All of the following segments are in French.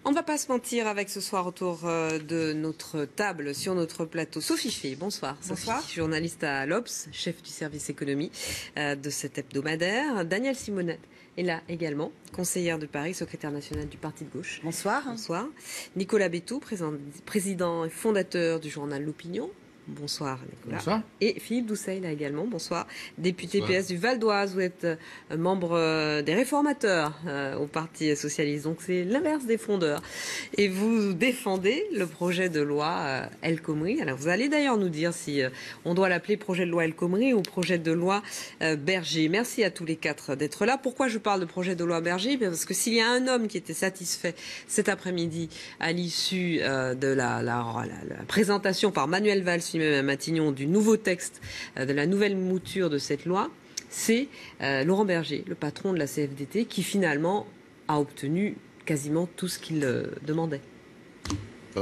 On ne va pas se mentir avec ce soir autour de notre table, sur notre plateau. Sophie Fay, bonsoir. Bonsoir. Sophie, journaliste à l'Obs, chef du service économie de cet hebdomadaire. Danielle Simonet est là également, conseillère de Paris, secrétaire nationale du Parti de gauche. Bonsoir. Bonsoir. Nicolas Bétou, président et fondateur du journal L'Opinion. Bonsoir Nicolas. Bonsoir. Et Philippe Doucet là également, bonsoir. Député Bonsoir. PS du Val d'Oise, vous êtes membre des réformateurs au Parti socialiste, donc c'est l'inverse des frondeurs. Et vous défendez le projet de loi El Khomri. Alors vous allez d'ailleurs nous dire si on doit l'appeler projet de loi El Khomri ou projet de loi Berger. Merci à tous les quatre d'être là. Pourquoi je parle de projet de loi Berger? Parce que s'il y a un homme qui était satisfait cet après-midi à l'issue de la présentation par Manuel Valls à Matignon du nouveau texte, de la nouvelle mouture de cette loi, c'est Laurent Berger, le patron de la CFDT, qui finalement a obtenu quasiment tout ce qu'il demandait.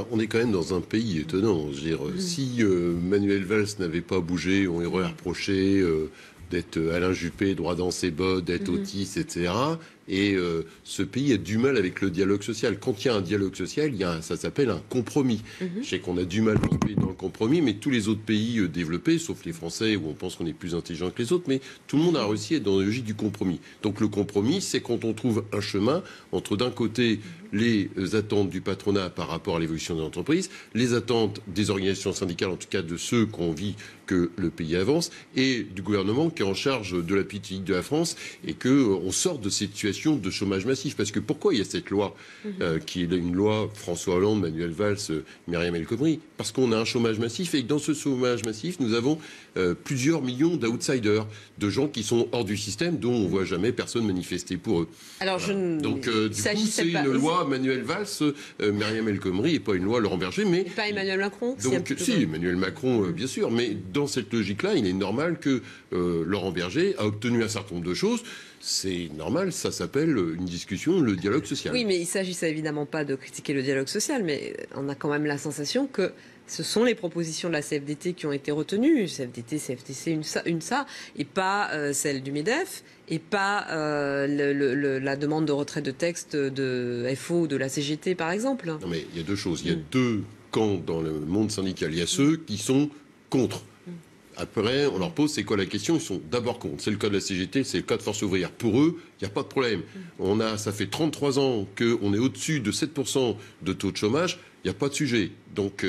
On est quand même dans un pays étonnant. Je veux dire, si Manuel Valls n'avait pas bougé, on aurait reproché d'être Alain Juppé, droit dans ses bottes, d'être autiste, etc. Et ce pays a du mal avec le dialogue social. Quand il y a un dialogue social, ça s'appelle un compromis. Je sais qu'on a du mal dans le compromis, mais tous les autres pays développés, sauf les Français, où on pense qu'on est plus intelligent que les autres, mais tout le monde a réussi à être dans la logique du compromis. Donc le compromis, c'est quand on trouve un chemin entre, d'un côté, les attentes du patronat par rapport à l'évolution des entreprises, les attentes des organisations syndicales, en tout cas de ceux qui ont envie que le pays avance, et du gouvernement qui est en charge de la politique de la France, et qu'on sorte de cette situation de chômage massif. Parce que pourquoi il y a cette loi qui est une loi François Hollande, Manuel Valls, Myriam El Khomri? Parce qu'on a un chômage massif, et que dans ce chômage massif, nous avons plusieurs millions d'outsiders, de gens qui sont hors du système, dont on ne voit jamais personne manifester pour eux. Alors, voilà. Donc du coup, c'est une loi Manuel Valls, Myriam El Khomri, et pas une loi Laurent Berger. Mais pas Emmanuel Macron. Donc si, Emmanuel Macron, bien sûr, mais dans cette logique-là, il est normal que Laurent Berger a obtenu un certain nombre de choses. C'est normal, ça s'appelle une discussion, le dialogue social. Oui, mais il ne s'agissait évidemment pas de critiquer le dialogue social, mais on a quand même la sensation que ce sont les propositions de la CFDT qui ont été retenues, CFDT, CFTC, UNSA, et pas celle du MEDEF, et pas la demande de retrait de texte de FO ou de la CGT, par exemple. Non, mais il y a deux choses. Il y a deux camps dans le monde syndical. Il y a ceux qui sont contre. Après, on leur pose c'est quoi la question, ils sont d'abord contre. C'est le cas de la CGT, c'est le cas de Force ouvrière. Pour eux, il n'y a pas de problème. Ça fait 33 ans qu'on est au-dessus de 7% de taux de chômage, il n'y a pas de sujet. Donc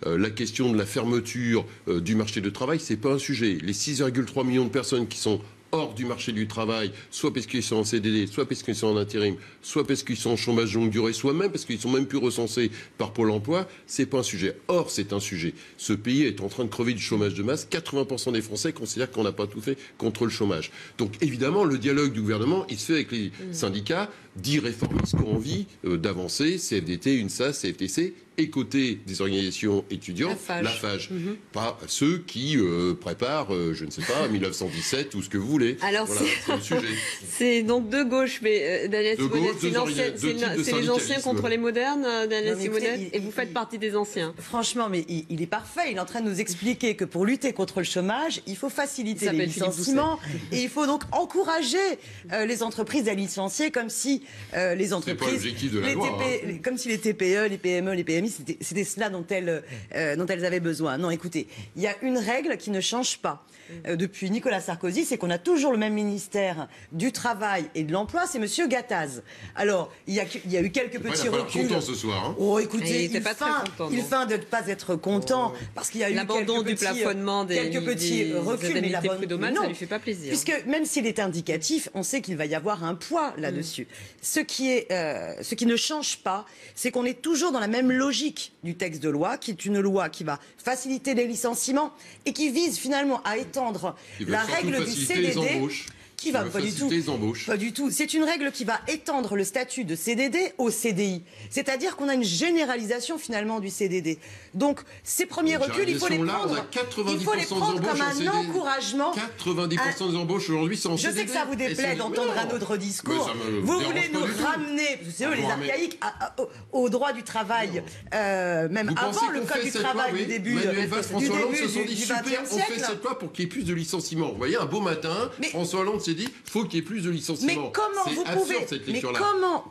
la question de la fermeture du marché du travail, c'est pas un sujet. Les 6,3 millions de personnes qui sont hors du marché du travail, soit parce qu'ils sont en CDD, soit parce qu'ils sont en intérim, soit parce qu'ils sont en chômage longue durée, soit même parce qu'ils sont même plus recensés par Pôle emploi, c'est pas un sujet. Or, c'est un sujet. Ce pays est en train de crever du chômage de masse. 80% des Français considèrent qu'on n'a pas tout fait contre le chômage. Donc, évidemment, le dialogue du gouvernement, il se fait avec les syndicats, dits réformistes qui ont envie d'avancer, CFDT, UNSA, CFTC, et côté des organisations étudiantes, la FAGE. Pas ceux qui préparent, je ne sais pas, 1917 ou ce que vous voulez. Alors voilà, c'est le sujet. C'est donc de gauche, mais Danielle Simonet, c'est les anciens contre les modernes, Danielle Simonet, et vous faites partie des anciens. Franchement, mais il est parfait. Il est en train de nous expliquer que pour lutter contre le chômage, il faut faciliter les licenciements et il faut donc encourager les entreprises à licencier comme si les entreprises, comme si les TPE, les PME, les PMI, c'était cela dont elles avaient besoin. Non, écoutez, il y a une règle qui ne change pas depuis Nicolas Sarkozy, c'est qu'on a toujours le même ministère du Travail et de l'Emploi, c'est Monsieur Gattaz. Alors, il y a eu quelques petits reculs. Content ce soir. Hein. Oh, écoutez, il feint de ne pas être content parce qu'il y a eu l'abandon du plafonnement quelques petits reculs, mais prud'homales, ça lui fait pas plaisir. Puisque même s'il est indicatif, on sait qu'il va y avoir un poids là-dessus. Ce qui ne change pas, c'est qu'on est toujours dans la même logique du texte de loi, qui est une loi qui va faciliter les licenciements et qui vise finalement à étendre la règle du CDD. Qui va pas du tout. Pas du tout. C'est une règle qui va étendre le statut de CDD au CDI. C'est-à-dire qu'on a une généralisation finalement du CDD. Donc ces premiers reculs, il faut les prendre comme un encouragement. 90% des embauches aujourd'hui sont en CDD. Je sais que ça vous déplaît d'entendre un autre discours. Vous voulez nous ramener, c'est eux les archaïques, au droit du travail, même avant le code du travail du début du XXe siècle. On fait cette loi pour qu'il y ait plus de licenciements. Vous voyez, un beau matin, François Hollande s'est CDI, faut qu'il y ait plus de licenciements. Mais comment vous pouvez,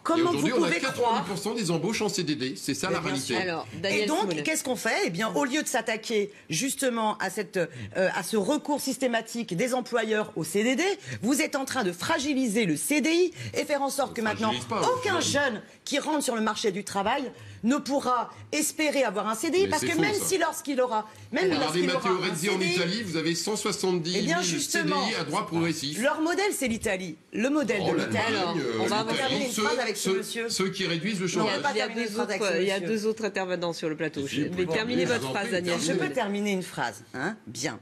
comment vous pouvez croire... 90% des embauches en CDD, c'est ça la réalité. Alors, et donc, qu'est-ce qu'on fait? Eh bien, au lieu de s'attaquer justement à ce recours systématique des employeurs au CDD, vous êtes en train de fragiliser le CDI et faire en sorte que maintenant, aucun jeune qui rentre sur le marché du travail ne pourra espérer avoir un CDI, parce que même si lorsqu'il aura... Regardez Matteo Renzi en Italie, vous avez 170 000 CDI à droit progressif. Leur modèle, c'est l'Italie. Le modèle de l'Italie. On va terminer une phrase avec ce monsieur. Ceux qui réduisent le chômage. Il y a deux autres intervenants sur le plateau. Mais terminez votre phrase, Agnès. Je peux terminer une phrase, hein? Bien.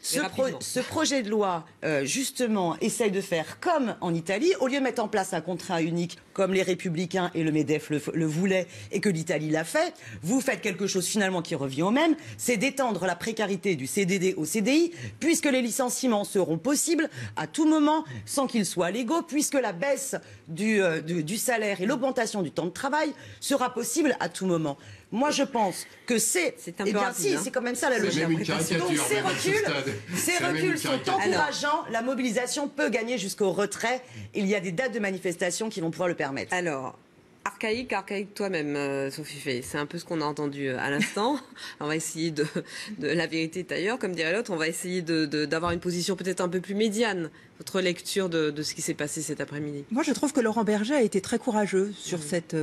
Ce projet de loi, justement, essaye de faire comme en Italie, au lieu de mettre en place un contrat unique, comme les Républicains et le MEDEF le voulaient, et que l'Italie l'a fait, vous faites quelque chose finalement qui revient au même, c'est d'étendre la précarité du CDD au CDI, puisque les licenciements seront possibles à tout moment, sans qu'ils soient légaux, puisque la baisse du salaire et l'augmentation du temps de travail sera possible à tout moment. Moi, je pense que c'est un peu rapide, c'est quand même ça la logique. Donc ces reculs sont encourageants. La mobilisation peut gagner jusqu'au retrait. Il y a des dates de manifestation qui vont pouvoir le permettre. Alors, archaïque toi-même, Sophie Fay. C'est un peu ce qu'on a entendu à l'instant. On va essayer de la vérité est ailleurs, comme dirait l'autre. On va essayer d'avoir une position peut-être un peu plus médiane. Votre lecture de ce qui s'est passé cet après-midi. Moi, je trouve que Laurent Berger a été très courageux sur cette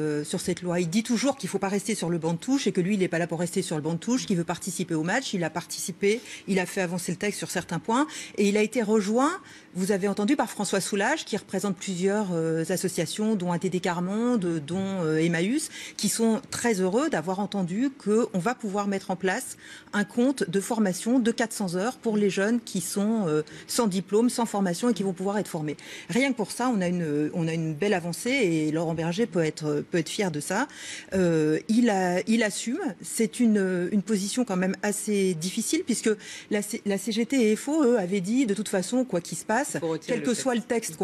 loi. Il dit toujours qu'il ne faut pas rester sur le banc de touche et que lui, il n'est pas là pour rester sur le banc de touche, qu'il veut participer au match. Il a participé, il a fait avancer le texte sur certains points et il a été rejoint, vous avez entendu, par François Soulage, qui représente plusieurs associations, dont ATD Quart Monde, dont Emmaüs, qui sont très heureux d'avoir entendu qu'on va pouvoir mettre en place un compte de formation de 400 heures pour les jeunes qui sont sans diplôme, sans formation et qui vont pouvoir être formés. Rien que pour ça, on a une belle avancée et Laurent Berger peut être fier de ça. Il assume. C'est une position quand même assez difficile puisque la CGT et FO, eux, avaient dit de toute façon, quoi qu'il se passe, quel que soit le texte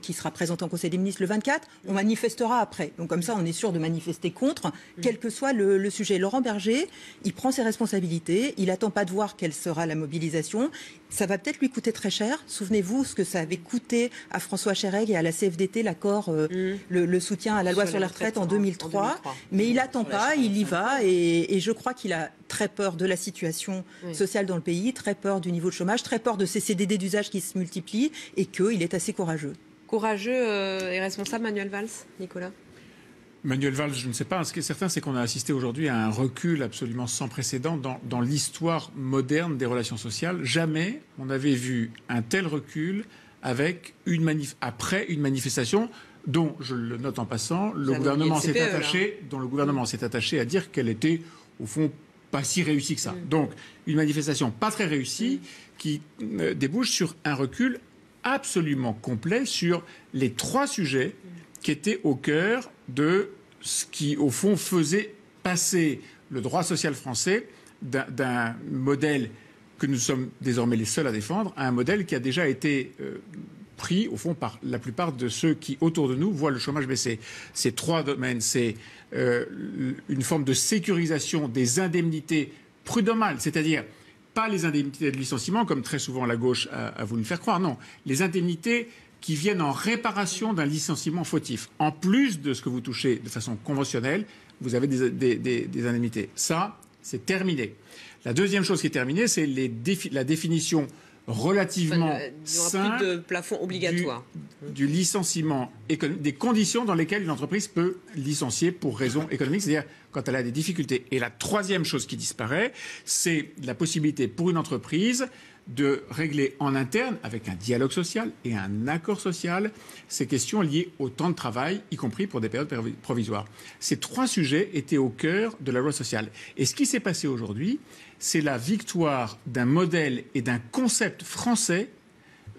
qui sera présenté en Conseil des ministres le 24, on manifestera après. Donc comme ça, on est sûr de manifester contre, quel que soit le sujet. Laurent Berger, il prend ses responsabilités, il n'attend pas de voir quelle sera la mobilisation. Ça va peut-être lui coûter très cher. Souvenez-vous ce que ça avait coûté à François Chérègue et à la CFDT, l'accord, le soutien à la loi sur la retraite en 2003. Mais il n'attend pas, il y va et je crois qu'il a très peur de la situation sociale dans le pays, très peur du niveau de chômage, très peur de ces CDD d'usage qui se multiplient et qu'il est assez courageux. Courageux et responsable, Manuel Valls, Nicolas? Manuel Valls, je ne sais pas. Ce qui est certain, c'est qu'on a assisté aujourd'hui à un recul absolument sans précédent dans l'histoire moderne des relations sociales. Jamais on n'avait vu un tel recul après une manifestation dont, je le note en passant, le gouvernement s'est attaché à dire qu'elle était, au fond, pas si réussie que ça. Donc, une manifestation pas très réussie qui débouche sur un recul absolument complet sur les trois sujets qui étaient au cœur de ce qui, au fond, faisait passer le droit social français d'un modèle que nous sommes désormais les seuls à défendre à un modèle qui a déjà été pris, au fond, par la plupart de ceux qui, autour de nous, voient le chômage baisser. Ces trois domaines, c'est une forme de sécurisation des indemnités prud'homales, c'est-à-dire pas les indemnités de licenciement, comme très souvent la gauche a voulu le faire croire, non, les indemnités qui viennent en réparation d'un licenciement fautif. En plus de ce que vous touchez de façon conventionnelle, vous avez des indemnités. Ça, c'est terminé. La deuxième chose qui est terminée, c'est la définition relativement simple plus de plafond obligatoire du licenciement économique, des conditions dans lesquelles une entreprise peut licencier pour raison économique, c'est-à-dire quand elle a des difficultés. Et la troisième chose qui disparaît, c'est la possibilité pour une entreprise de régler en interne, avec un dialogue social et un accord social, ces questions liées au temps de travail, y compris pour des périodes provisoires. Ces trois sujets étaient au cœur de la loi sociale. Et ce qui s'est passé aujourd'hui, c'est la victoire d'un modèle et d'un concept français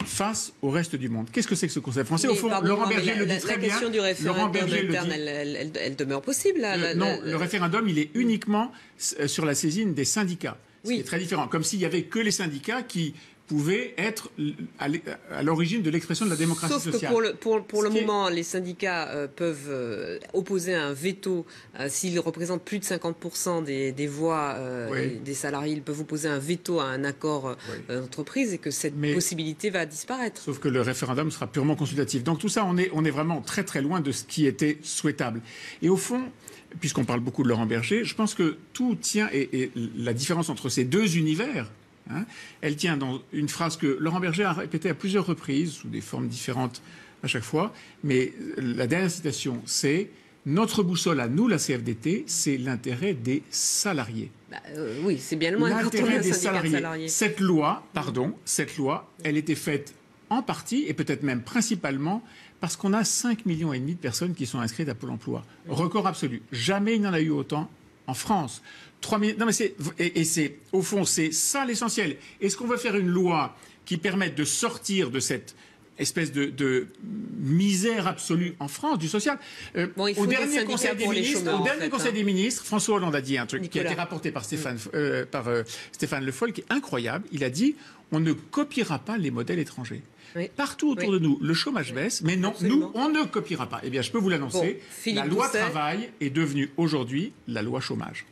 face au reste du monde. Qu'est-ce que c'est que ce concept français? Au fond, Laurent Berger le dit très bien. La question du référendum interne, elle demeure possible. Non, le référendum, il est uniquement sur la saisine des syndicats. Ce qui est très différent. Comme s'il n'y avait que les syndicats qui pouvait être à l'origine de l'expression de la démocratie sociale. Sauf que pour le moment, les syndicats peuvent opposer un veto s'ils représentent plus de 50% des voix des salariés. Ils peuvent opposer un veto à un accord d'entreprise et que cette possibilité va disparaître. Sauf que le référendum sera purement consultatif. Donc tout ça, on est vraiment très très loin de ce qui était souhaitable. Et au fond, puisqu'on parle beaucoup de Laurent Berger, je pense que tout tient, et la différence entre ces deux univers, elle tient dans une phrase que Laurent Berger a répétée à plusieurs reprises, sous des formes différentes à chaque fois, mais la dernière citation, c'est « Notre boussole à nous, la CFDT, c'est l'intérêt des salariés ». Oui, c'est bien le moins quand on a un syndicat de salariés. Cette loi, elle était faite en partie, et peut-être même principalement, parce qu'on a 5,5 millions de personnes qui sont inscrites à Pôle emploi. Record absolu. Jamais il n'y en a eu autant en France. 3 000... Non, mais au fond, c'est ça l'essentiel. Est-ce qu'on veut faire une loi qui permette de sortir de cette espèce de misère absolue en France, du social? Au dernier Conseil des ministres, François Hollande a dit un truc qui a été rapporté par Stéphane Le Foll, qui est incroyable. Il a dit « On ne copiera pas les modèles étrangers ». Partout autour de nous, le chômage baisse, mais non, nous, on ne copiera pas. Eh bien, je peux vous l'annoncer, la loi travail est devenue aujourd'hui la loi chômage.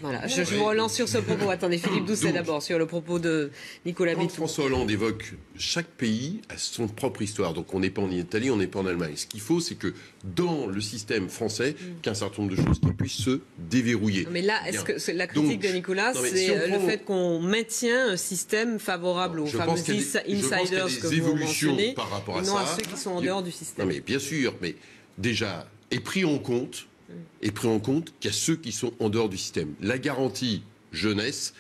Voilà, je vous relance sur ce propos. Attendez, Philippe Doucet d'abord, sur le propos de Nicolas Bétou. François Hollande évoque chaque pays a son propre histoire. Donc on n'est pas en Italie, on n'est pas en Allemagne. Ce qu'il faut, c'est que dans le système français, qu'un certain nombre de choses qui puissent se déverrouiller. Mais là, est-ce que la critique de Nicolas, c'est le fait qu'on maintient un système favorable aux fameux insiders que vous mentionnez, par rapport à et non à ceux qui sont en dehors du système? Non mais bien sûr, mais déjà, est pris en compte qu'il y a ceux qui sont en dehors du système. La garantie jeunesse,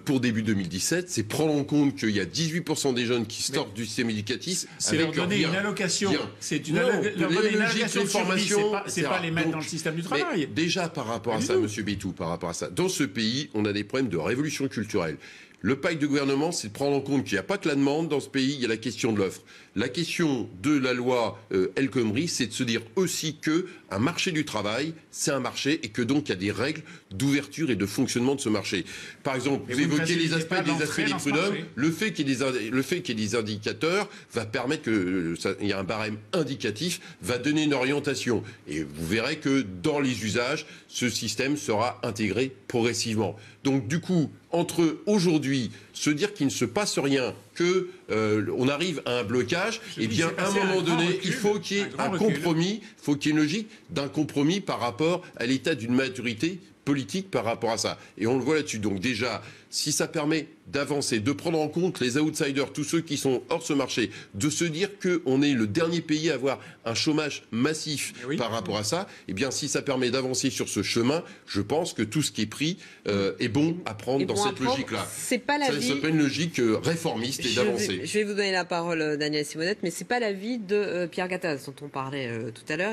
pour début 2017, c'est prendre en compte qu'il y a 18% des jeunes qui sortent du système éducatif. C'est leur donner une allocation. C'est leur donner une allocation de formation. C'est pas les mettre dans le système du travail. Déjà, par rapport à ça, Monsieur Bétou, par rapport à ça, dans ce pays, on a des problèmes de révolution culturelle. Le pacte de gouvernement, c'est de prendre en compte qu'il n'y a pas que la demande dans ce pays, il y a la question de l'offre. La question de la loi El Khomri, c'est de se dire aussi que un marché du travail, c'est un marché et que donc il y a des règles d'ouverture et de fonctionnement de ce marché. Par exemple, vous évoquez les aspects des prud'hommes. Le fait qu'il y ait des indicateurs va permettre qu'il y a un barème indicatif, va donner une orientation. Et vous verrez que dans les usages, ce système sera intégré progressivement. Donc du coup, entre aujourd'hui, se dire qu'il ne se passe rien, qu'on arrive à un blocage, eh bien, à un moment donné, il faut qu'il y ait un compromis, il faut qu'il y ait une logique d'un compromis par rapport à l'état d'une maturité politique par rapport à ça. Et on le voit là-dessus. Donc déjà, si ça permet d'avancer, de prendre en compte les outsiders, tous ceux qui sont hors ce marché, de se dire qu'on est le dernier pays à avoir un chômage massif par rapport à ça, eh bien si ça permet d'avancer sur ce chemin, je pense que tout ce qui est pris est bon à prendre dans cette logique-là. C'est pas la vie... Ça s'appelle une logique réformiste et d'avancer. Je vais vous donner la parole, Daniel Simonette, mais c'est pas l'avis de Pierre Gattaz, dont on parlait tout à l'heure.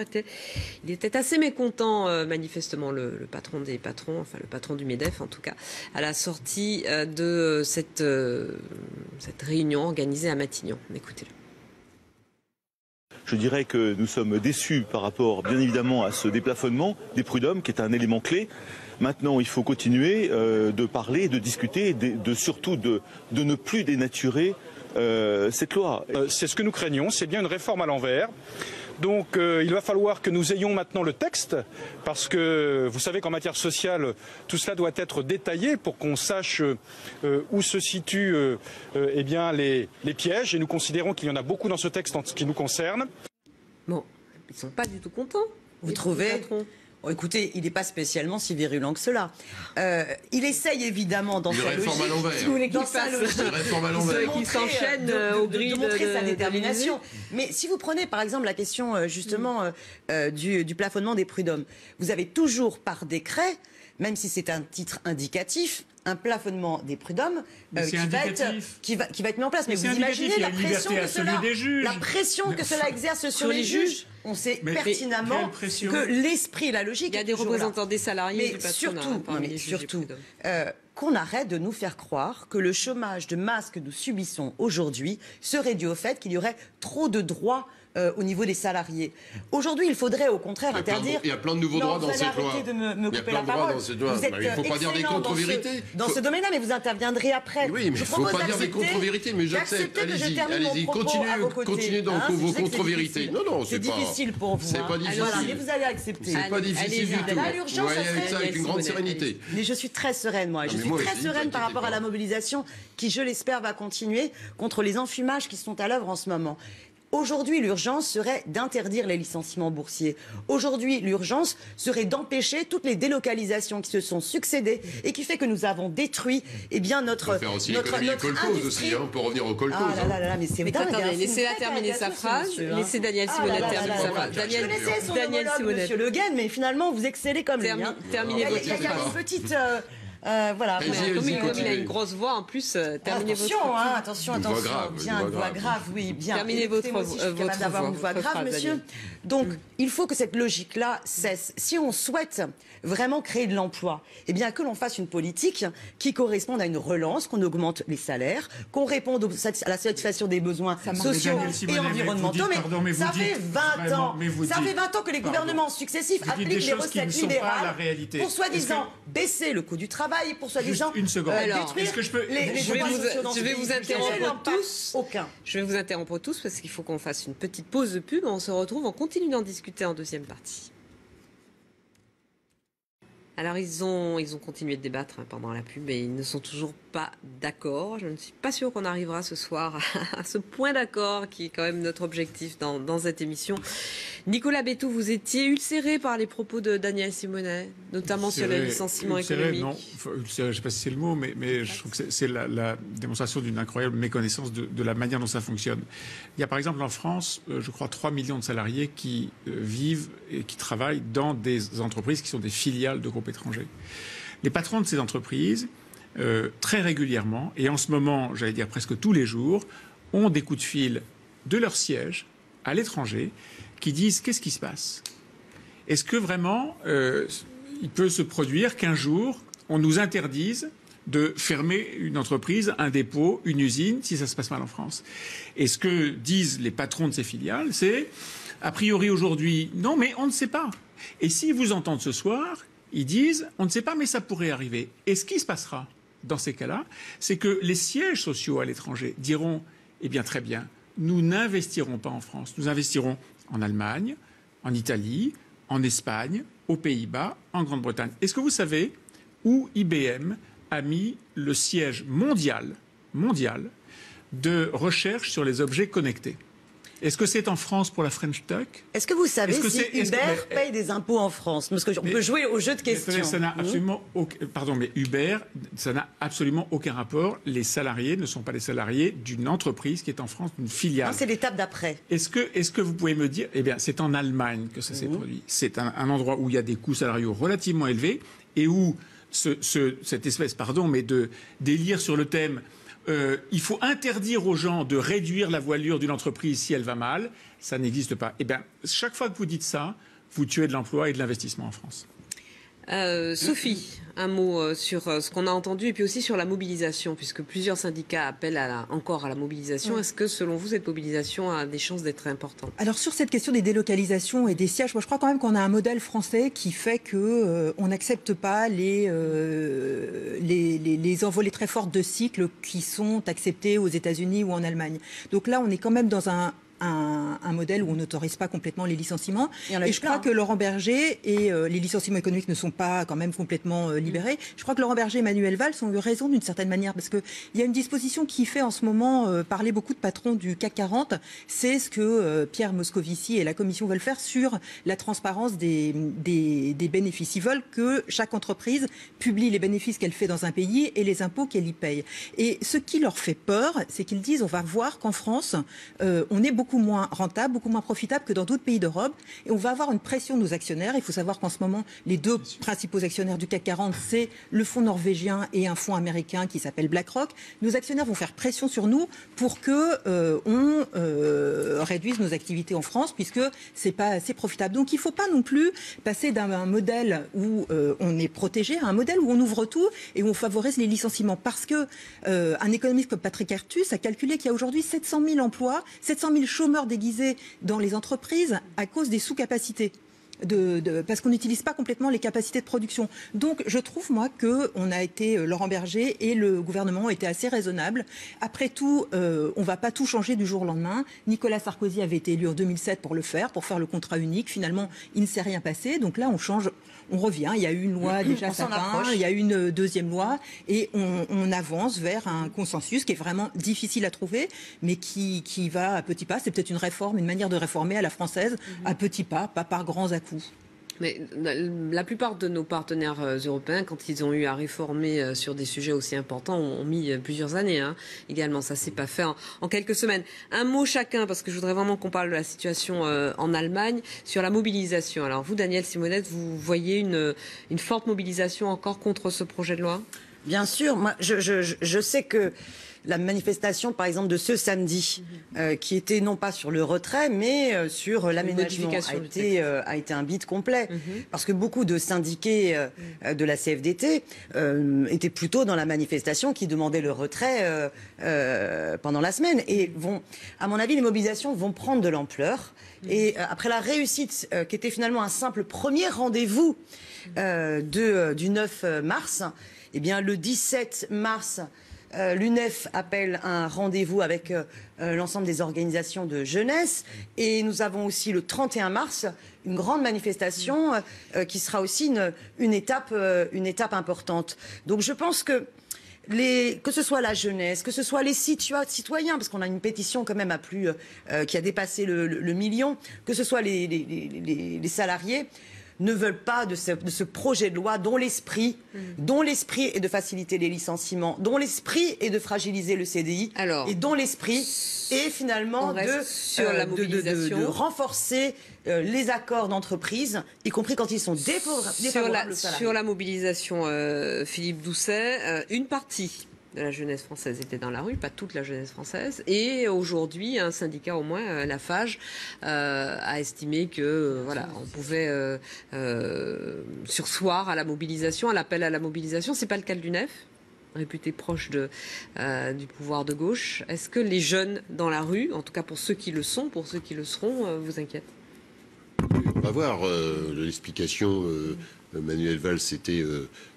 Il était assez mécontent, manifestement, le patron des patrons, enfin le patron du MEDEF en tout cas, à la sortie de cette réunion organisée à Matignon. Écoutez-le. Je dirais que nous sommes déçus par rapport, bien évidemment, à ce déplafonnement des prud'hommes, qui est un élément clé. Maintenant, il faut continuer de parler, de discuter, surtout de ne plus dénaturer cette loi. C'est ce que nous craignons, c'est bien une réforme à l'envers. Donc il va falloir que nous ayons maintenant le texte, parce que vous savez qu'en matière sociale, tout cela doit être détaillé pour qu'on sache où se situent eh bien, les pièges. Et nous considérons qu'il y en a beaucoup dans ce texte en ce qui nous concerne. Bon, ils ne sont pas du tout contents. Vous trouvez ? Oh, écoutez, il n'est pas spécialement si virulent que cela. Il essaye évidemment dans sa logique, qui s'enchaîne au gris de montrer sa détermination. Mais si vous prenez par exemple la question justement du plafonnement des prud'hommes, vous avez toujours par décret, même si c'est un titre indicatif, un plafonnement des prud'hommes qui va être mis en place. Mais vous imaginez la pression que cela exerce sur les juges. On sait pertinemment que l'esprit et la logique... Il y a des représentants des salariés du patronat. Mais surtout, qu'on arrête de nous faire croire que le chômage de masse que nous subissons aujourd'hui serait dû au fait qu'il y aurait trop de droits au niveau des salariés. Aujourd'hui, il faudrait au contraire interdire... Il y a plein de nouveaux droits dans cette loi. De me il y a couper plein la de droits parole. dans cette loi. Vous êtes Il ne faut pas dire des contre-vérités. Dans ce domaine-là, mais vous interviendrez après. Oui, mais il ne faut pas dire des contre-vérités, mais j'accepte. Allez-y, continuez dans vos contre-vérités. Non, c'est difficile pour vous. C'est pas difficile. Mais vous allez accepter. C'est pas difficile du tout. Vous voyez avec ça avec une grande sérénité. Mais je suis très sereine, moi. Je suis très sereine par rapport à la mobilisation qui, je l'espère, va continuer contre les enfumages qui sont à l'œuvre en ce moment. Aujourd'hui, l'urgence serait d'interdire les licenciements boursiers. Aujourd'hui, l'urgence serait d'empêcher toutes les délocalisations qui se sont succédées et qui fait que nous avons détruit notre industrie. Pour revenir au colcos. Ah là, mais c'est dingue. Attendez, laissez-la terminer sa phrase. Laissez Daniel Simonet terminer sa phrase. Je connaissais son homologue, Monsieur Le Guen, mais finalement, vous excellez comme lui. Terminez votre phrase. Il y a une petite... voilà. Comme il a une grosse voix en plus, terminez votre phrase. Attention, une voix grave, oui, bien. Terminez votre phrase. Je suis capable d'avoir une voix grave, monsieur. Donc, il faut que cette logique-là cesse. Si on souhaite vraiment créer de l'emploi, eh bien, que l'on fasse une politique qui corresponde à une relance, qu'on augmente les salaires, qu'on réponde à la satisfaction des besoins sociaux et environnementaux. Mais ça fait 20 ans. Ça fait 20 ans que les gouvernements successifs appliquent les recettes libérales pour soi-disant baisser le coût du travail, pour soi-disant détruire je vais vous interrompre tous. Je vais vous interrompre tous parce qu'il faut qu'on fasse une petite pause de pub. On se retrouve, on continue d'en discuter en deuxième partie. Alors ils ont continué de débattre pendant la pub et ils ne sont toujours pas d'accord. Je ne suis pas sûre qu'on arrivera ce soir à ce point d'accord qui est quand même notre objectif dans cette émission. Nicolas Bétou, vous étiez ulcéré par les propos de Daniel Simonet, notamment sur le licenciement économique. Non, ulcéré, je ne sais pas si c'est le mot, mais je trouve que c'est la démonstration d'une incroyable méconnaissance de la manière dont ça fonctionne. Il y a par exemple en France, je crois, 3 millions de salariés qui vivent et qui travaillent dans des entreprises qui sont des filiales de groupes étrangers. Les patrons de ces entreprises, très régulièrement, et en ce moment, j'allais dire presque tous les jours, ont des coups de fil de leur siège à l'étranger qui disent qu'est-ce qui se passe ? Est-ce que vraiment il peut se produire qu'un jour on nous interdise de fermer une entreprise, un dépôt, une usine si ça se passe mal en France ? Et ce que disent les patrons de ces filiales, c'est a priori aujourd'hui non, mais on ne sait pas. Et s'ils vous entendent ce soir, ils disent on ne sait pas, mais ça pourrait arriver. Et ce qui se passera dans ces cas-là, c'est que les sièges sociaux à l'étranger diront eh bien très bien, nous n'investirons pas en France, nous investirons en Allemagne, en Italie, en Espagne, aux Pays-Bas, en Grande-Bretagne. Est-ce que vous savez où IBM a mis le siège mondial de recherche sur les objets connectés ? Est-ce que c'est en France pour la French Tech ? Est-ce que vous savez si Uber paye des impôts en France ? Parce qu'on peut jouer au jeu de questions. Ça n'a absolument mais Uber, ça n'a absolument aucun rapport. Les salariés ne sont pas les salariés d'une entreprise qui est en France, d'une filiale. Non, c'est l'étape d'après. Est-ce que vous pouvez me dire, eh bien, c'est en Allemagne que ça s'est produit. C'est un endroit où il y a des coûts salariaux relativement élevés et où cette espèce, mais de délire sur le thème il faut interdire aux gens de réduire la voilure d'une entreprise si elle va mal, ça n'existe pas. Eh bien, chaque fois que vous dites ça, vous tuez de l'emploi et de l'investissement en France. Sophie, un mot sur ce qu'on a entendu et puis aussi sur la mobilisation, puisque plusieurs syndicats appellent encore à la mobilisation. Est-ce que, selon vous, cette mobilisation a des chances d'être importante ? Alors, sur cette question des délocalisations et des sièges, moi, je crois quand même qu'on a un modèle français qui fait que on n'accepte pas les envolées très fortes de cycles qui sont acceptées aux États-Unis ou en Allemagne. Donc là, on est quand même dans un modèle où on n'autorise pas complètement les licenciements. Et je crois que Laurent Berger et les licenciements économiques ne sont pas quand même complètement libérés. Je crois que Laurent Berger et Manuel Valls ont eu raison d'une certaine manière parce qu'il y a une disposition qui fait en ce moment parler beaucoup de patrons du CAC 40. C'est ce que Pierre Moscovici et la Commission veulent faire sur la transparence des bénéfices. Ils veulent que chaque entreprise publie les bénéfices qu'elle fait dans un pays et les impôts qu'elle y paye. Et ce qui leur fait peur, c'est qu'ils disent on va voir qu'en France, on est beaucoup moins rentable, beaucoup moins profitable que dans d'autres pays d'Europe. Et on va avoir une pression de nos actionnaires. Il faut savoir qu'en ce moment, les deux principaux actionnaires du CAC 40, c'est le fonds norvégien et un fonds américain qui s'appelle BlackRock. Nos actionnaires vont faire pression sur nous pour que on réduise nos activités en France, puisque c'est pas assez profitable. Donc il ne faut pas non plus passer d'un modèle où on est protégé à un modèle où on ouvre tout et où on favorise les licenciements. Parce que un économiste comme Patrick Artus a calculé qu'il y a aujourd'hui 700 000 emplois, 700 000 chômeurs déguisés dans les entreprises à cause des sous-capacités. Parce qu'on n'utilise pas complètement les capacités de production. Donc je trouve, moi, qu'on a été, Laurent Berger et le gouvernement ont été assez raisonnables. Après tout, on ne va pas tout changer du jour au lendemain. Nicolas Sarkozy avait été élu en 2007 pour le faire, pour faire le contrat unique. Finalement, il ne s'est rien passé. Donc là, on change, on revient. Il y a eu une loi déjà Sapin, il y a eu une deuxième loi et on avance vers un consensus qui est vraiment difficile à trouver, mais qui va à petits pas. C'est peut-être une réforme, une manière de réformer à la française, à petits pas, pas par grands à-coups. Mais la plupart de nos partenaires européens, quand ils ont eu à réformer sur des sujets aussi importants, ont mis plusieurs années également. Ça s'est pas fait en quelques semaines. Un mot chacun, parce que je voudrais vraiment qu'on parle de la situation en Allemagne, sur la mobilisation. Alors vous, Danielle Simonette, vous voyez une forte mobilisation encore contre ce projet de loi ? Bien sûr. Moi, je sais que la manifestation, par exemple, de ce samedi, qui était non pas sur le retrait, mais sur l'aménagement, a été un bide complet. Parce que beaucoup de syndiqués de la CFDT étaient plutôt dans la manifestation qui demandait le retrait pendant la semaine. Et à mon avis, les mobilisations vont prendre de l'ampleur. Et après la réussite, qui était finalement un simple premier rendez-vous du 9 mars, eh bien, le 17 mars, l'UNEF appelle un rendez-vous avec l'ensemble des organisations de jeunesse et nous avons aussi le 31 mars une grande manifestation qui sera aussi une étape importante. Donc je pense que ce soit la jeunesse, que ce soit les citoyens, parce qu'on a une pétition quand même qui a dépassé le million, que ce soit les salariés, ne veulent pas de ce projet de loi dont l'esprit est de faciliter les licenciements, dont l'esprit est de fragiliser le CDI, et dont l'esprit est finalement de renforcer les accords d'entreprise, y compris quand ils sont défavorables aux salariés. Sur la mobilisation, Philippe Doucet, une partie de la jeunesse française était dans la rue, pas toute la jeunesse française. Et aujourd'hui, un syndicat au moins, la FAGE, a estimé que on pouvait surseoir à la mobilisation, à l'appel à la mobilisation. C'est pas le cas de l'UNEF, réputé proche du pouvoir de gauche. Est-ce que les jeunes dans la rue, en tout cas pour ceux qui le sont, pour ceux qui le seront, vous inquiètent ? On va voir l'explication. Manuel Valls était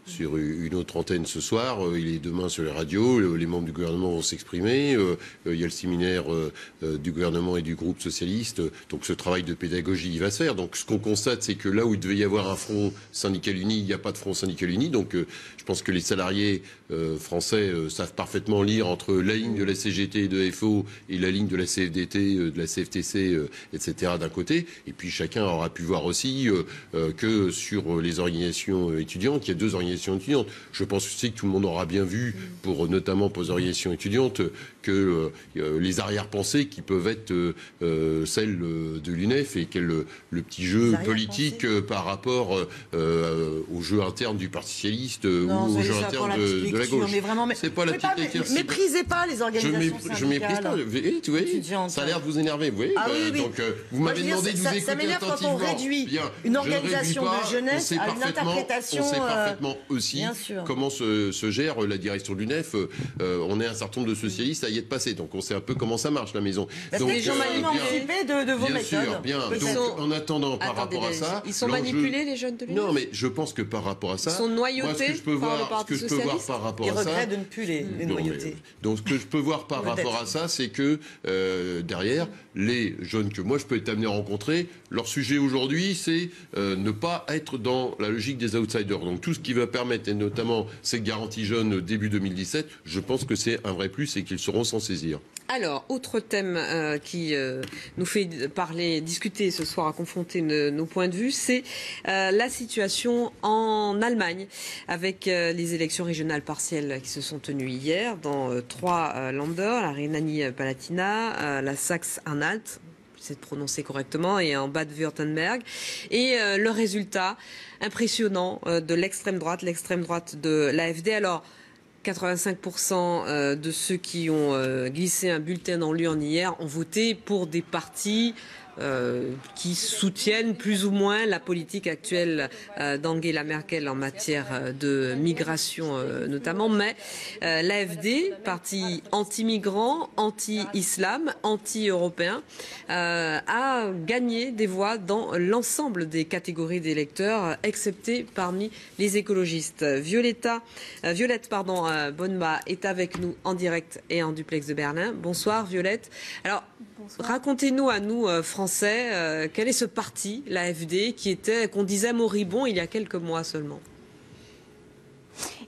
sur une autre antenne ce soir. Il est demain sur les radios. Les membres du gouvernement vont s'exprimer. Il y a le séminaire du gouvernement et du groupe socialiste. Donc ce travail de pédagogie, il va se faire. Donc ce qu'on constate, c'est que là où il devait y avoir un front syndical uni, il n'y a pas de front syndical uni. Donc je pense que les salariés français savent parfaitement lire entre la ligne de la CGT et de FO et la ligne de la CFDT, de la CFTC, etc. d'un côté. Et puis chacun aura pu voir aussi que sur les organisations étudiantes, il y a deux organisations étudiantes. Je pense aussi que tout le monde aura bien vu, notamment pour les organisations étudiantes, que les arrière-pensées qui peuvent être celles de l'UNEF et le petit jeu politique par rapport au jeu interne du Parti socialiste ou au jeu interne de la gauche. C'est pas la petite lecture. Méprisez pas les organisations syndicales. Je méprise pas. Tu vois, ça a l'air de vous énerver. Vous voyez, donc vous m'avez demandé de vous écouter attentivement. Quand on réduit une organisation de jeunesse à une interprétation. On sait parfaitement aussi comment se gère la direction de l'UNEF. On est un certain nombre de socialistes à y être passés, donc on sait un peu comment ça marche la maison. Parce que les gens manipulés de vos méthodes. Bien sûr, donc en attendant par rapport à ça, ils sont manipulés les jeunes de l'UNEF. Non, mais je pense que par rapport à ça, ils sont noyautés par le Parti socialiste. Par rapport à ça, ils regrettent de ne plus les noyauter. Donc ce que je peux voir par rapport à ça, c'est que derrière, les jeunes que moi je peux être amené à rencontrer, leur sujet aujourd'hui, c'est ne pas être dans la logique des outsiders. Donc tout ce qui va permettre, et notamment ces garanties jeunes début 2017, je pense que c'est un vrai plus et qu'ils sauront s'en saisir. Alors, autre thème qui nous fait discuter ce soir, à confronter nos points de vue, c'est la situation en Allemagne, avec les élections régionales partielles qui se sont tenues hier dans 3 Länder, la Rhénanie-Palatinat, la Saxe-Anhalt, c'est de prononcer correctement, et en Bade-Württemberg. Et le résultat impressionnant de l'extrême droite de l'AfD. Alors, 85% de ceux qui ont glissé un bulletin dans l'urne hier ont voté pour des partis qui soutiennent plus ou moins la politique actuelle d'Angela Merkel en matière de migration notamment. Mais l'AfD, parti anti-migrant, anti-islam, anti-européen, a gagné des voix dans l'ensemble des catégories d'électeurs, excepté parmi les écologistes. Violette Bonma est avec nous en direct et en duplex de Berlin. Bonsoir Violette. Alors, racontez-nous à nous, Français, quel est ce parti, l'AfD, qu'on disait moribond il y a quelques mois seulement?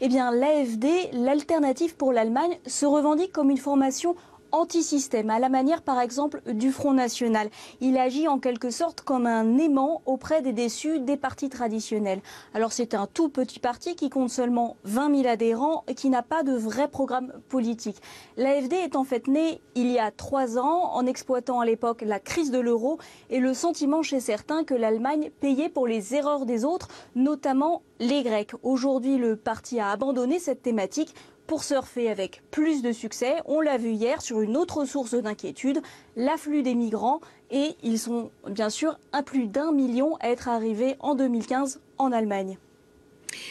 Eh bien, l'AfD, l'Alternative pour l'Allemagne, se revendique comme une formation anti-système, à la manière par exemple du Front National. Il agit en quelque sorte comme un aimant auprès des déçus des partis traditionnels. Alors c'est un tout petit parti qui compte seulement 20 000 adhérents et qui n'a pas de vrai programme politique. L'AfD est en fait née il y a 3 ans en exploitant à l'époque la crise de l'euro et le sentiment chez certains que l'Allemagne payait pour les erreurs des autres, notamment les Grecs. Aujourd'hui, le parti a abandonné cette thématique pour surfer avec plus de succès. On l'a vu hier sur une autre source d'inquiétude, l'afflux des migrants. Et ils sont bien sûr à plus d'1 million à être arrivés en 2015 en Allemagne.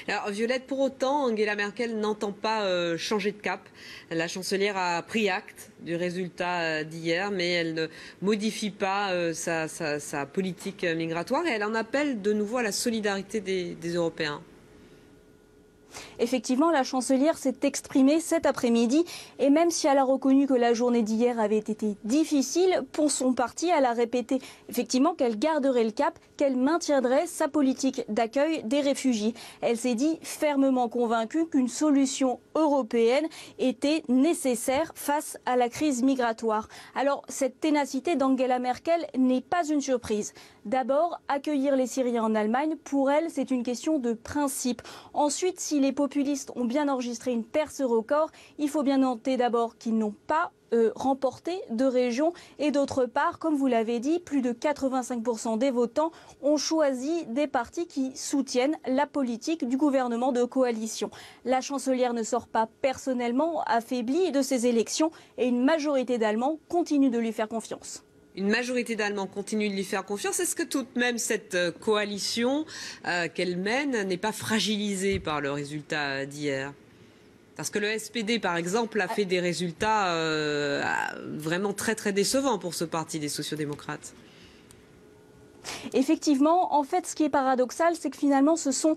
Alors Violette, pour autant, Angela Merkel n'entend pas changer de cap. La chancelière a pris acte du résultat d'hier, mais elle ne modifie pas sa politique migratoire et elle en appelle de nouveau à la solidarité des Européens. Effectivement, la chancelière s'est exprimée cet après-midi et même si elle a reconnu que la journée d'hier avait été difficile pour son parti, elle a répété effectivement qu'elle garderait le cap, qu'elle maintiendrait sa politique d'accueil des réfugiés. Elle s'est dit fermement convaincue qu'une solution européenne était nécessaire face à la crise migratoire. Alors, cette ténacité d'Angela Merkel n'est pas une surprise. D'abord, accueillir les Syriens en Allemagne, pour elle, c'est une question de principe. Ensuite, si les populistes ont bien enregistré une percée record, il faut bien noter d'abord qu'ils n'ont pas remporté de région et d'autre part, comme vous l'avez dit, plus de 85% des votants ont choisi des partis qui soutiennent la politique du gouvernement de coalition. La chancelière ne sort pas personnellement affaiblie de ces élections et une majorité d'Allemands continue de lui faire confiance. Une majorité d'Allemands continue de lui faire confiance. Est-ce que tout de même cette coalition qu'elle mène n'est pas fragilisée par le résultat d'hier? Parce que le SPD, par exemple, a fait des résultats vraiment très très décevants pour ce parti des sociodémocrates. Effectivement, en fait, ce qui est paradoxal, c'est que finalement, ce sont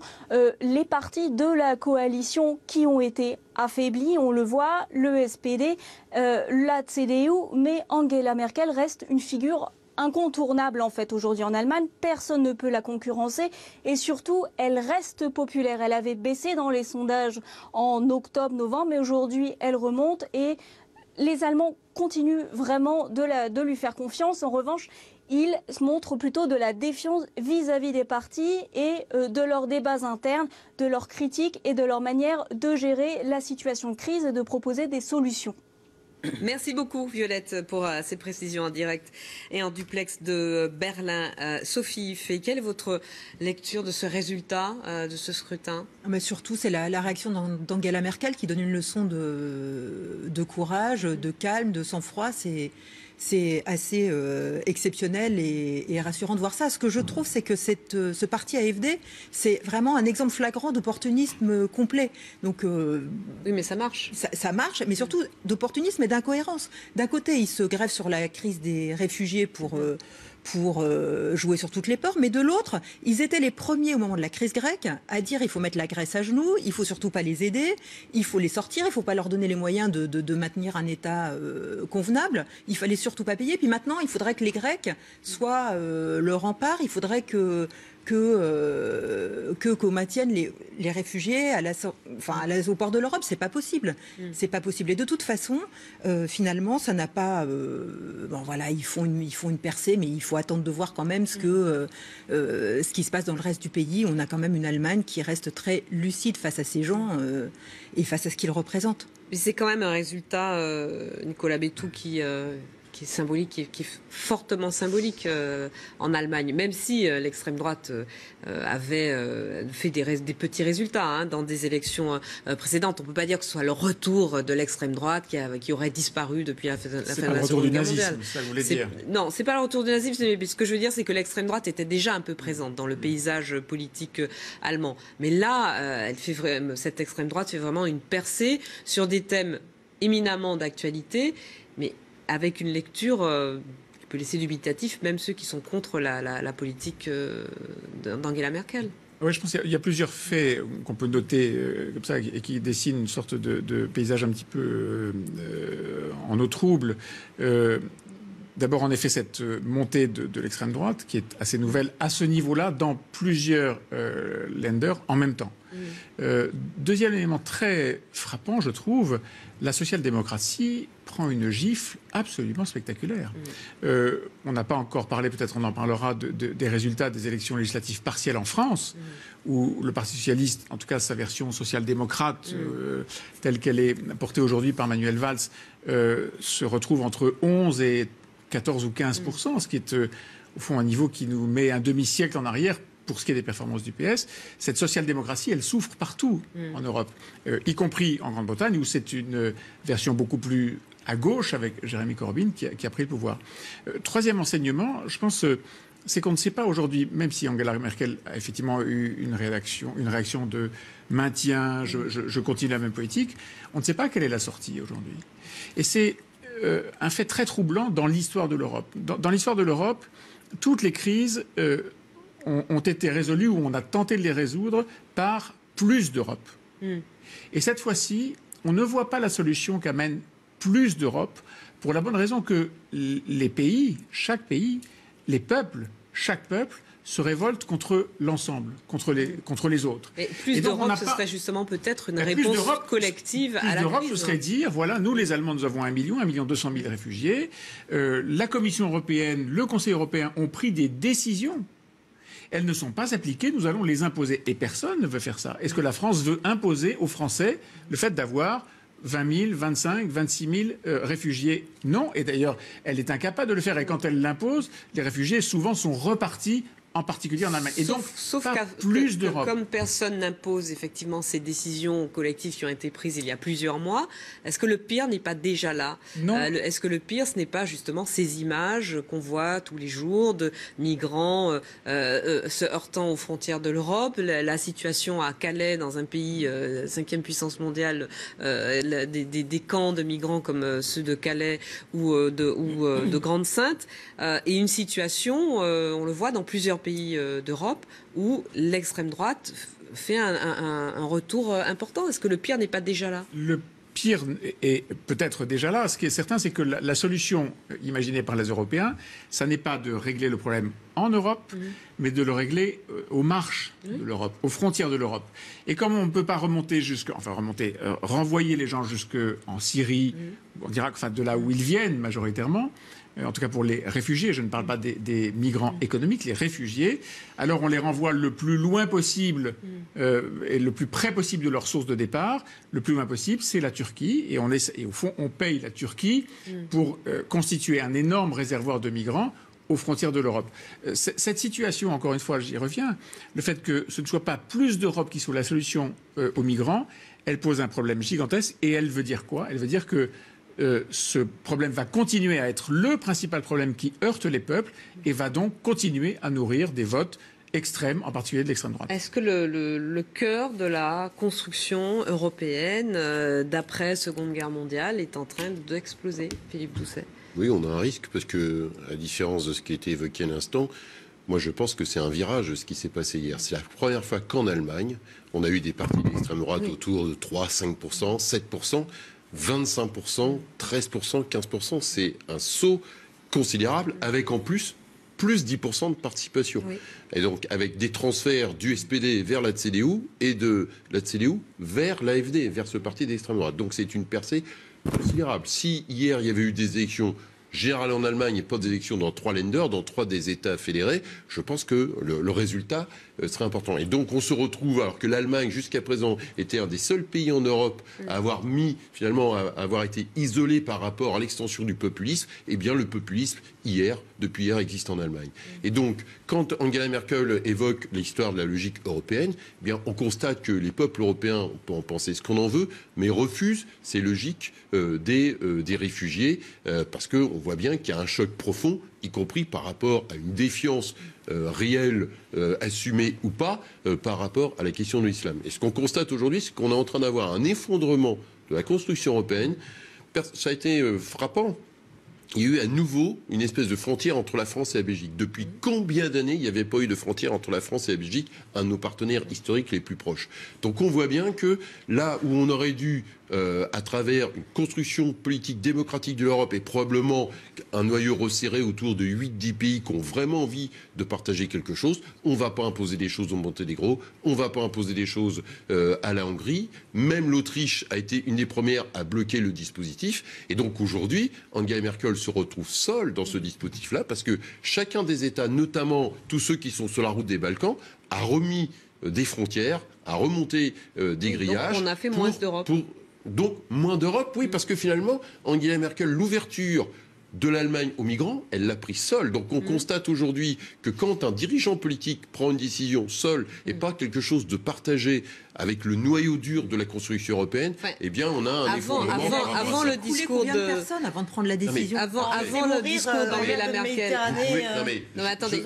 les partis de la coalition qui ont été affaiblis. On le voit, le SPD, la CDU, mais Angela Merkel reste une figure incontournable en fait aujourd'hui en Allemagne. Personne ne peut la concurrencer et surtout, elle reste populaire. Elle avait baissé dans les sondages en octobre-novembre, mais aujourd'hui, elle remonte et les Allemands continuent vraiment de lui faire confiance. En revanche, ils montrent plutôt de la défiance vis-à-vis des partis et de leurs débats internes, de leurs critiques et de leur manière de gérer la situation de crise et de proposer des solutions. Merci beaucoup Violette pour ces précisions en direct et en duplex de Berlin. Sophie Fay, quelle est votre lecture de ce résultat, de ce scrutin? Mais surtout, c'est la réaction d'Angela Merkel qui donne une leçon de courage, de calme, de sang-froid. C'est assez exceptionnel et rassurant de voir ça. Ce que je trouve, c'est que ce parti AfD, c'est vraiment un exemple flagrant d'opportunisme complet. Donc, oui, mais ça marche. Ça marche, mais surtout d'opportunisme et d'incohérence. D'un côté, ils se grèvent sur la crise des réfugiés pour jouer sur toutes les portes, mais de l'autre, ils étaient les premiers au moment de la crise grecque à dire il faut mettre la Grèce à genoux, il faut surtout pas les aider, il faut les sortir, il faut pas leur donner les moyens de maintenir un État convenable, il fallait surtout pas payer. Puis maintenant, il faudrait que les Grecs soient le rempart, il faudrait qu'on maintienne les réfugiés au port de l'Europe. C'est pas possible. C'est pas possible. Et de toute façon, finalement, ça n'a pas. Ils font une percée, mais il faut attendre de voir quand même ce qui se passe dans le reste du pays. On a quand même une Allemagne qui reste très lucide face à ces gens et face à ce qu'ils représentent. Mais c'est quand même un résultat, Nicolas Bétou, qui qui est symbolique, qui est fortement symbolique en Allemagne, même si l'extrême droite avait fait des petits résultats dans des élections précédentes. On ne peut pas dire que ce soit le retour de l'extrême droite qui aurait disparu depuis la fin de la Seconde Guerre mondiale. Ça voulait dire. Non, c'est pas le retour du nazisme, mais ce que je veux dire, c'est que l'extrême droite était déjà un peu présente dans le paysage politique allemand. Mais là, cette extrême droite fait vraiment une percée sur des thèmes éminemment d'actualité, mais avec une lecture qui peut laisser dubitatif même ceux qui sont contre la politique d'Angela Merkel. Oui, je pense qu'il y a plusieurs faits qu'on peut noter comme ça et qui dessinent une sorte de paysage un petit peu en eau trouble. D'abord, en effet, cette montée de l'extrême droite qui est assez nouvelle à ce niveau-là dans plusieurs lenders en même temps. Deuxième élément très frappant, je trouve, la social-démocratie prend une gifle absolument spectaculaire. On n'a pas encore parlé, peut-être on en parlera, des résultats des élections législatives partielles en France, où le Parti socialiste, en tout cas sa version social-démocrate, telle qu'elle est portée aujourd'hui par Manuel Valls, se retrouve entre 11 et 14 ou 15%, ce qui est au fond un niveau qui nous met un demi-siècle en arrière pour ce qui est des performances du PS. Cette social-démocratie, elle souffre partout en Europe, y compris en Grande-Bretagne, où c'est une version beaucoup plus à gauche, avec Jeremy Corbyn, qui a pris le pouvoir. Troisième enseignement, je pense, c'est qu'on ne sait pas aujourd'hui, même si Angela Merkel a effectivement eu une réaction de maintien, je continue la même politique, on ne sait pas quelle est la sortie aujourd'hui. Et c'est un fait très troublant dans l'histoire de l'Europe. Dans l'histoire de l'Europe, toutes les crises ont été résolues ou on a tenté de les résoudre par plus d'Europe. Et cette fois-ci, on ne voit pas la solution qu'amène plus d'Europe pour la bonne raison que les pays, chaque pays, les peuples, chaque peuple se révolte contre l'ensemble, contre les autres. Et plus d'Europe, ce serait justement peut-être une réponse collective à la crise. Plus d'Europe, ce serait dire, voilà, nous les Allemands, nous avons 1 million 200 000 réfugiés. La Commission européenne, le Conseil européen ont pris des décisions. Elles ne sont pas appliquées, nous allons les imposer. Et personne ne veut faire ça. Est-ce que la France veut imposer aux Français le fait d'avoir 20 000, 25, 26 000 réfugiés? Non. Et d'ailleurs, elle est incapable de le faire. Et quand elle l'impose, les réfugiés souvent sont repartis, en particulier en Allemagne. Et donc, sauf plus d'Europe. Comme personne n'impose effectivement ces décisions collectives qui ont été prises il y a plusieurs mois, est-ce que le pire n'est pas déjà là? Non. Est-ce que le pire, ce n'est pas justement ces images qu'on voit tous les jours de migrants se heurtant aux frontières de l'Europe, la situation à Calais, dans un pays 5e puissance mondiale, des camps de migrants comme ceux de Calais ou de Grande-Synthe, et une situation, on le voit dans plusieurs pays d'Europe où l'extrême droite fait un retour important. Est-ce que le pire n'est pas déjà là? Le pire est peut-être déjà là. Ce qui est certain, c'est que la solution imaginée par les Européens, ça n'est pas de régler le problème en Europe, mais de le régler aux marches de l'Europe, aux frontières de l'Europe. Et comme on ne peut pas renvoyer les gens jusqu'en Syrie, on dira que, de là où ils viennent majoritairement, en tout cas pour les réfugiés, je ne parle pas des migrants économiques, les réfugiés, alors on les renvoie le plus loin possible et le plus près possible de leur source de départ. Le plus loin possible, c'est la Turquie. Et au fond, on paye la Turquie pour constituer un énorme réservoir de migrants aux frontières de l'Europe. Cette situation, encore une fois, j'y reviens, le fait que ce ne soit pas plus d'Europe qui soit la solution aux migrants, elle pose un problème gigantesque. Et elle veut dire quoi? Elle veut dire que ce problème va continuer à être le principal problème qui heurte les peuples et va donc continuer à nourrir des votes extrêmes, en particulier de l'extrême droite. Est-ce que le cœur de la construction européenne d'après Seconde Guerre mondiale est en train d'exploser, Philippe Doucet? Oui, on a un risque parce que, à différence de ce qui a été évoqué à l'instant, moi je pense que c'est un virage ce qui s'est passé hier. C'est la première fois qu'en Allemagne, on a eu des partis d'extrême droite autour de 3, 5%, 7%. 25%, 13%, 15%, c'est un saut considérable avec en plus 10% de participation. Et donc avec des transferts du SPD vers la CDU et de la CDU vers l'AfD, vers ce parti d'extrême droite. Donc c'est une percée considérable. Si hier il y avait eu des élections générales en Allemagne et pas des élections dans 3 Länder, dans 3 des États fédérés, je pense que le résultat serait important. Et donc on se retrouve, alors que l'Allemagne jusqu'à présent était un des seuls pays en Europe à avoir avoir été isolé par rapport à l'extension du populisme, eh bien le populisme depuis hier existe en Allemagne. Et donc quand Angela Merkel évoque l'histoire de la logique européenne, eh bien on constate que les peuples européens, on peut en penser ce qu'on en veut, mais refusent ces logiques des réfugiés, parce qu'on voit bien qu'il y a un choc profond, y compris par rapport à une défiance réelle, assumée ou pas, par rapport à la question de l'islam. Et ce qu'on constate aujourd'hui, c'est qu'on est en train d'avoir un effondrement de la construction européenne. Ça a été frappant. Il y a eu à nouveau une espèce de frontière entre la France et la Belgique. Depuis combien d'années il n'y avait pas eu de frontière entre la France et la Belgique, un de nos partenaires historiques les plus proches. Donc on voit bien que là où on aurait dû, à travers une construction politique démocratique de l'Europe et probablement un noyau resserré autour de 8-10 pays qui ont vraiment envie de partager quelque chose, on ne va pas imposer des choses au Monténégro, on ne va pas imposer des choses à la Hongrie. Même l'Autriche a été une des premières à bloquer le dispositif. Et donc aujourd'hui, Angela Merkel se retrouve seule dans ce dispositif-là parce que chacun des États, notamment tous ceux qui sont sur la route des Balkans, a remis des frontières, a remonté des grillages. Donc on a fait moins d'Europe. Donc moins d'Europe, oui, parce que finalement, Angela Merkel, l'ouverture de l'Allemagne aux migrants, elle l'a pris seule. Donc on constate aujourd'hui que quand un dirigeant politique prend une décision seul et pas quelque chose de partagé avec le noyau dur de la construction européenne, eh bien on a un effondrement. Avant le discours combien de personnes avant de prendre la décision? Avant le discours d'Angela Merkel. Non mais attendez,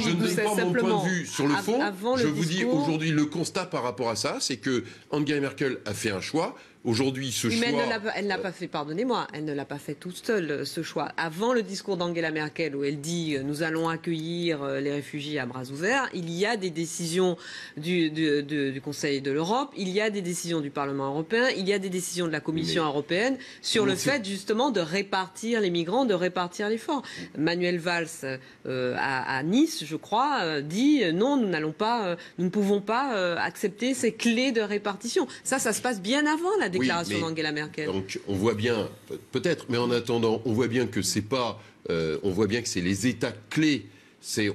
je ne donne pas mon point de vue sur le fond. Je vous dis aujourd'hui le constat par rapport à ça, c'est que Angela Merkel a fait un choix. Aujourd'hui, ce choix... Mais elle n'a pas fait, pardonnez-moi, elle ne l'a pas fait toute seule, ce choix. Avant le discours d'Angela Merkel, où elle dit « nous allons accueillir les réfugiés à bras ouverts », il y a des décisions du Conseil de l'Europe, il y a des décisions du Parlement européen, il y a des décisions de la Commission européenne sur le fait, justement, de répartir les migrants, de répartir l'effort. Manuel Valls, à Nice, je crois, dit « non, nous ne pouvons pas accepter ces clés de répartition ». Ça se passe bien avant la déclaration d'Angela Merkel. Donc on voit bien, peut-être, mais en attendant, on voit bien que c'est pas, on voit bien que c'est les États clés.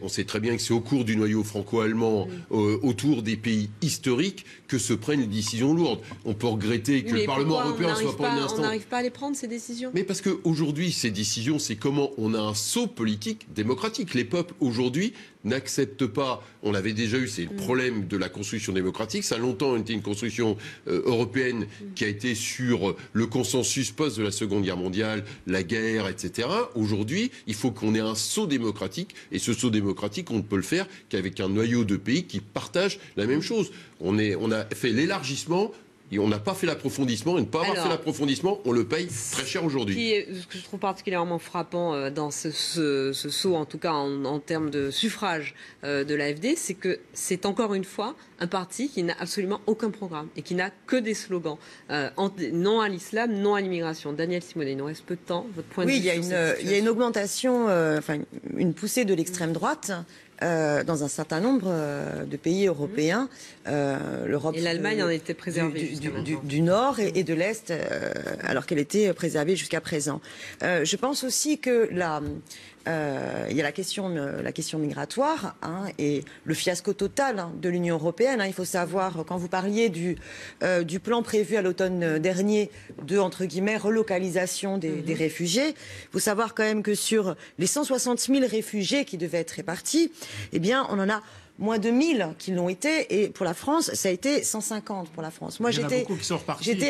On sait très bien que c'est au cours du noyau franco-allemand, autour des pays historiques, que se prennent les décisions lourdes. On peut regretter que le Parlement européen soit pas un instant. On n'arrive pas à les prendre, ces décisions. Mais parce qu'aujourd'hui, ces décisions, c'est comment on a un saut politique démocratique. Les peuples, aujourd'hui, n'acceptent pas, on l'avait déjà eu, c'est le problème de la construction démocratique. Ça a longtemps été une construction européenne qui a été sur le consensus post de la Seconde Guerre mondiale, la guerre, etc. Aujourd'hui, il faut qu'on ait un saut démocratique. Et ce saut démocratique, on ne peut le faire qu'avec un noyau de pays qui partagent la même chose. On a fait l'élargissement. Et on n'a pas fait l'approfondissement, et ne pas avoir fait l'approfondissement, on le paye très cher aujourd'hui. Ce que je trouve particulièrement frappant dans ce saut, en tout cas en termes de suffrage de l'AfD, c'est que c'est encore une fois un parti qui n'a absolument aucun programme et qui n'a que des slogans. Non à l'islam, non à l'immigration. Daniel Simonet, il nous reste peu de temps. Votre point de vue sur cette situation. Il y a une augmentation, une poussée de l'extrême droite. Dans un certain nombre de pays européens, l'Europe et l'Allemagne en était préservée du nord et de l'est, alors qu'elle était préservée jusqu'à présent. Je pense aussi que il y a la question migratoire et le fiasco total de l'Union européenne. Il faut savoir, quand vous parliez du plan prévu à l'automne dernier de, entre guillemets, relocalisation des réfugiés, il faut savoir quand même que sur les 160 000 réfugiés qui devaient être répartis, eh bien, on en a moins de 1000 qui l'ont été, et pour la France, ça a été 150 pour la France. Moi, il y en a beaucoup qui sont repartis. Il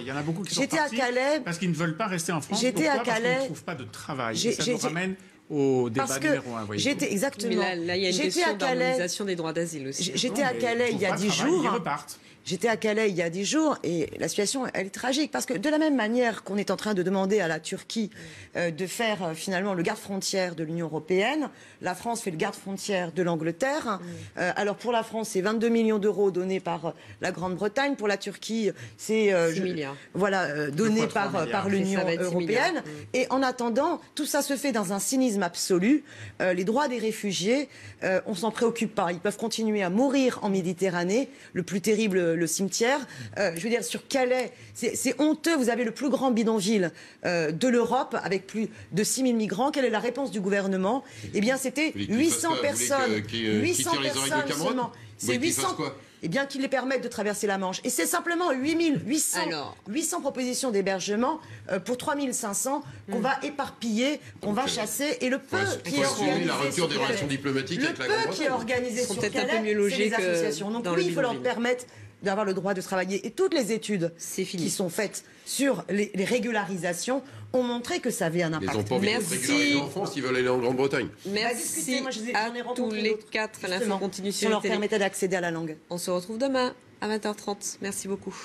y en a beaucoup qui sont repartis à Calais, parce qu'ils ne veulent pas rester en France. J'étais à Calais. Parce qu'ils ne trouvent pas de travail. Et ça nous ramène au débat numéro 1. J'étais exactement. Mais là, il y a une question d'harmonisation des droits d'asile aussi. J'étais à Calais il y a 10 jours. Ils repartent. J'étais à Calais il y a 10 jours et la situation, elle est tragique. Parce que de la même manière qu'on est en train de demander à la Turquie de faire finalement le garde-frontière de l'Union européenne, la France fait le garde-frontière de l'Angleterre. Alors pour la France, c'est 22 millions d'euros donnés par la Grande-Bretagne. Pour la Turquie, c'est 6 milliards. Voilà, donné par l'Union européenne. Et en attendant, tout ça se fait dans un cynisme absolu. Les droits des réfugiés, on s'en préoccupe pas. Ils peuvent continuer à mourir en Méditerranée. Le plus terrible le cimetière. Je veux dire, sur Calais, c'est honteux. Vous avez le plus grand bidonville de l'Europe avec plus de 6 000 migrants. Quelle est la réponse du gouvernement? Eh bien, c'était 800 personnes. 800 personnes seulement. C'est 800. Eh bien, qui les permettent de traverser la Manche. Et c'est simplement 800 propositions d'hébergement pour 3 500 qu'on va éparpiller, qu'on va chasser. Et le peu qui est organisé la rupture des relations diplomatiques avec la Grande-Bretagne. qui est organisé sur peut-être un peu Calais, mieux c'est les logés associations. Donc oui, il faut leur permettre d'avoir le droit de travailler. Et toutes les études qui sont faites sur les régularisations ont montré que ça avait un impact. Ils n'ont pas envie d'être régularisés en France, ils veulent aller en Grande-Bretagne. Merci moi, à tous les quatre. L'info continue si sur on leur les télé. permettait d'accéder à la langue. On se retrouve demain à 20h30. Merci beaucoup.